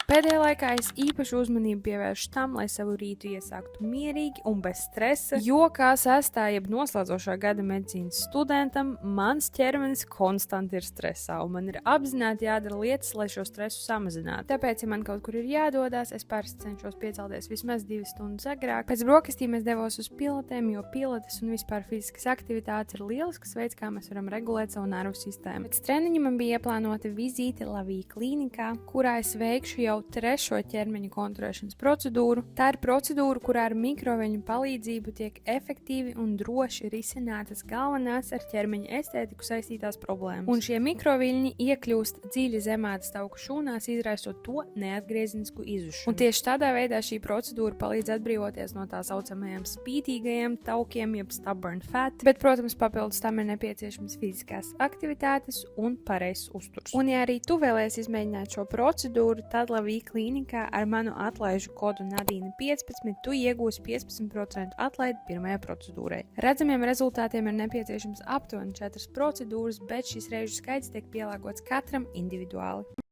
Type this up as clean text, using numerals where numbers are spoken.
Pēdējā laikā es īpašu uzmanību pievēršu tam, lai savu rītu iesāktu mierīgi un bez stresa, jo kā sestā jeb noslēdzošā gada medicīnas studentam, mans ķermenis konstanti ir stresā, un man ir apzināti jādara lietas, lai šo stresu samazinātu. Tāpēc, ja man kaut kur ir jādodas, es parasti cenšos piecelties vismaz 2 stundas agrāk. Pēc brokastīm es devos uz pilotēm, jo pilates un vispār fiziskas aktivitātes ir lielisks veids, kā mēs varam regulēt savu nervu sistēmu. Pēc treniņa man bija ieplānota vizīte Lavija klīnikā, kurā es veikšu jau 3. ķermeņa kontrolēšanas procedūru. Tā ir procedūra, kurā ar mikroviļņu palīdzību tiek efektīvi un droši risinātas galvenās ar ķermeņa estētiku saistītās problēmas. Un šie mikroviļņi iekļūst dziļi zemātas tauku šūnās, izraisot to neatgriezenisku izušanu. Un tieši tādā veidā šī procedūra palīdz atbrīvoties no tā saucamajiem spītīgajiem taukiem, jeb stubborn fat, bet, protams, papildus tam ir nepieciešams fiziskās aktivitātes un pareizs uzturs. Un ja arī tu vēlies izmēģināt šo procedūru, tad Lavija klīnikā ar manu atlaižu kodu Nadīna 15 tu iegūsi 15% atlaidi pirmajai procedūrai. Redzamiem rezultātiem ir nepieciešams aptuveni 4 procedūras, bet šis reižu skaits tiek pielāgots katram individuāli.